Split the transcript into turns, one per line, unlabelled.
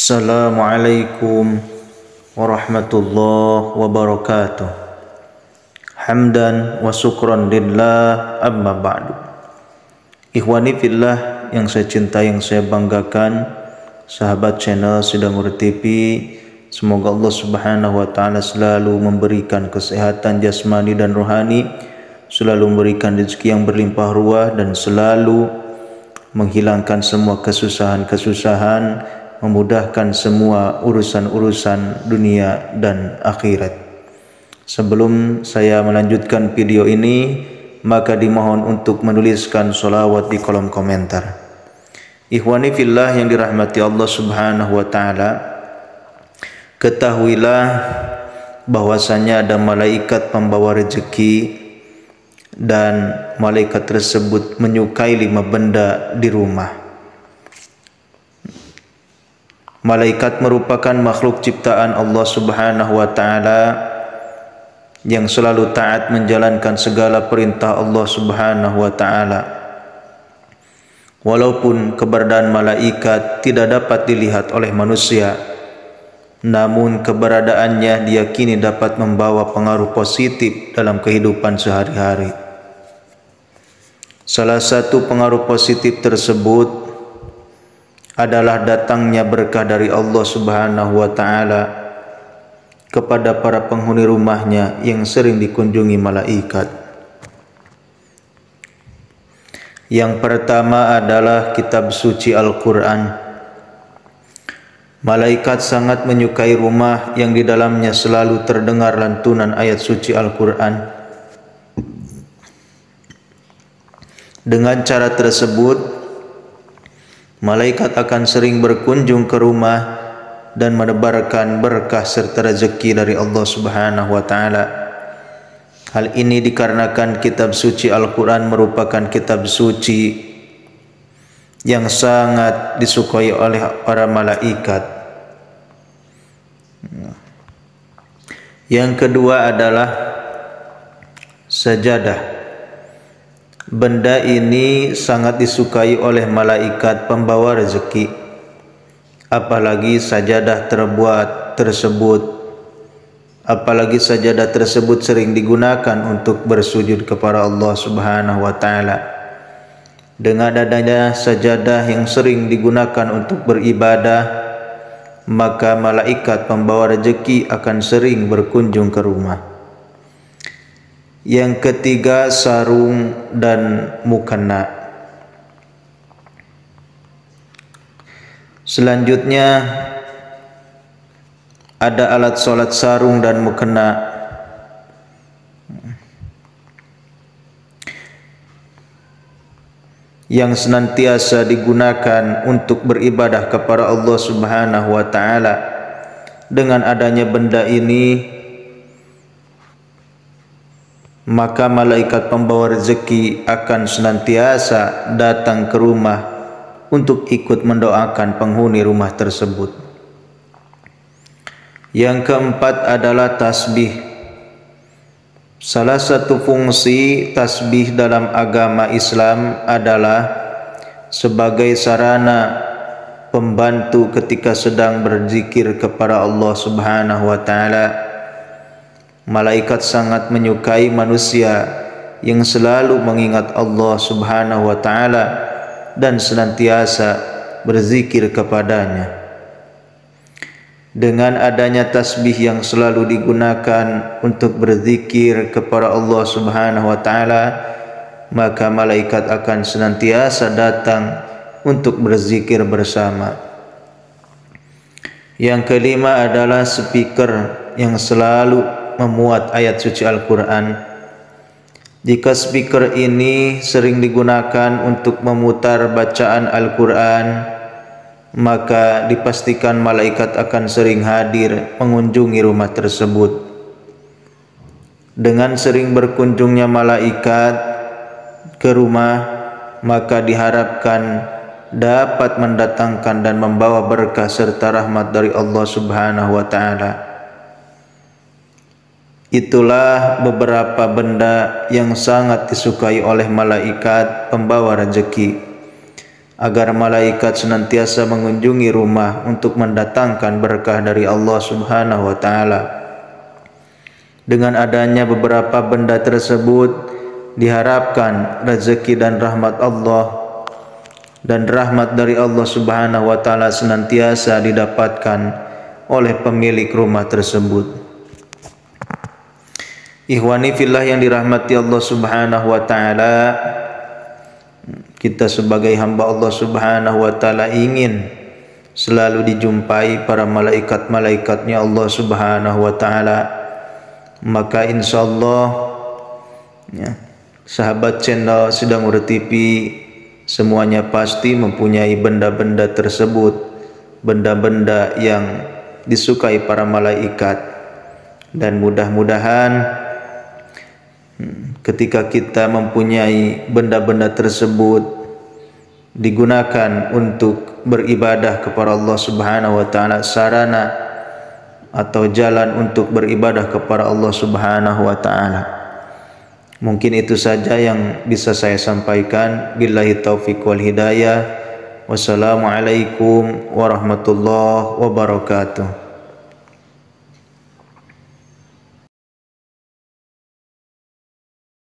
Assalamualaikum warahmatullahi wabarakatuh. Hamdan wa syukran lillah, amma ba'du. Ikhwani fillah yang saya cintai, yang saya banggakan, sahabat channel Sidangur TV, semoga Allah Subhanahu wa taala selalu memberikan kesehatan jasmani dan rohani, selalu memberikan rezeki yang berlimpah ruah, dan selalu menghilangkan semua kesusahan-kesusahan, memudahkan semua urusan-urusan dunia dan akhirat. Sebelum saya melanjutkan video ini, maka dimohon untuk menuliskan sholawat di kolom komentar. Ikhwani fillah yang dirahmati Allah Subhanahu wa taala, ketahuilah bahwasanya ada malaikat pembawa rezeki, dan malaikat tersebut menyukai 5 benda di rumah. Malaikat merupakan makhluk ciptaan Allah Subhanahu wa taala yang selalu taat menjalankan segala perintah Allah Subhanahu wa taala. Walaupun keberadaan malaikat tidak dapat dilihat oleh manusia, namun keberadaannya diyakini dapat membawa pengaruh positif dalam kehidupan sehari-hari. Salah satu pengaruh positif tersebut adalah datangnya berkah dari Allah Subhanahu wa taala kepada para penghuni rumahnya yang sering dikunjungi malaikat. Yang pertama adalah kitab suci Al-Quran. Malaikat sangat menyukai rumah yang di dalamnya selalu terdengar lantunan ayat suci Al-Quran. Dengan cara tersebut, malaikat akan sering berkunjung ke rumah dan menebarkan berkah serta rezeki dari Allah Subhanahu wa taala. Hal ini dikarenakan kitab suci Al-Quran merupakan kitab suci yang sangat disukai oleh para malaikat. Yang kedua adalah sajadah. Benda ini sangat disukai oleh malaikat pembawa rezeki. Apalagi sajadah tersebut sering digunakan untuk bersujud kepada Allah Subhanahu wa taala. Dengan adanya sajadah yang sering digunakan untuk beribadah, maka malaikat pembawa rezeki akan sering berkunjung ke rumah. Yang ketiga, sarung dan mukena. Selanjutnya ada alat sholat sarung dan mukena. Yang senantiasa digunakan untuk beribadah kepada Allah Subhanahu wa taala. Dengan adanya benda ini, maka malaikat pembawa rezeki akan senantiasa datang ke rumah untuk ikut mendoakan penghuni rumah tersebut. Yang keempat adalah tasbih. Salah satu fungsi tasbih dalam agama Islam adalah sebagai sarana pembantu ketika sedang berzikir kepada Allah Subhanahu wa taala. Malaikat sangat menyukai manusia yang selalu mengingat Allah Subhanahu wa taala dan senantiasa berzikir kepadanya. Dengan adanya tasbih yang selalu digunakan untuk berzikir kepada Allah Subhanahu wa taala, maka malaikat akan senantiasa datang untuk berzikir bersama. Yang kelima adalah speaker yang selalu memuat ayat suci Al-Quran. Jika speaker ini sering digunakan untuk memutar bacaan Al-Quran, maka dipastikan malaikat akan sering hadir mengunjungi rumah tersebut. Dengan sering berkunjungnya malaikat ke rumah, maka diharapkan dapat mendatangkan dan membawa berkah serta rahmat dari Allah Subhanahu wa taala. Itulah beberapa benda yang sangat disukai oleh malaikat pembawa rezeki. agar malaikat senantiasa mengunjungi rumah untuk mendatangkan berkah dari Allah Subhanahu wa taala. Dengan adanya beberapa benda tersebut diharapkan rezeki dan rahmat Allah dan rahmat dari Allah Subhanahu wa taala senantiasa didapatkan oleh pemilik rumah tersebut. Ikhwani fillah yang dirahmati Allah Subhanahu wa taala, kita sebagai hamba Allah Subhanahu wa taala ingin selalu dijumpai para malaikat-malaikatnya Allah Subhanahu wa taala. Maka insyaallah ya, sahabat channel Sidang Urut TV semuanya pasti mempunyai benda-benda tersebut, benda-benda yang disukai para malaikat, dan mudah-mudahan ketika kita mempunyai benda-benda tersebut digunakan untuk beribadah kepada Allah Subhanahu wa taala, sarana atau jalan untuk beribadah kepada Allah Subhanahu wa taala. Mungkin itu saja yang bisa saya sampaikan. Billahi taufiq wal hidayah. Wassalamualaikum warahmatullahi wabarakatuh.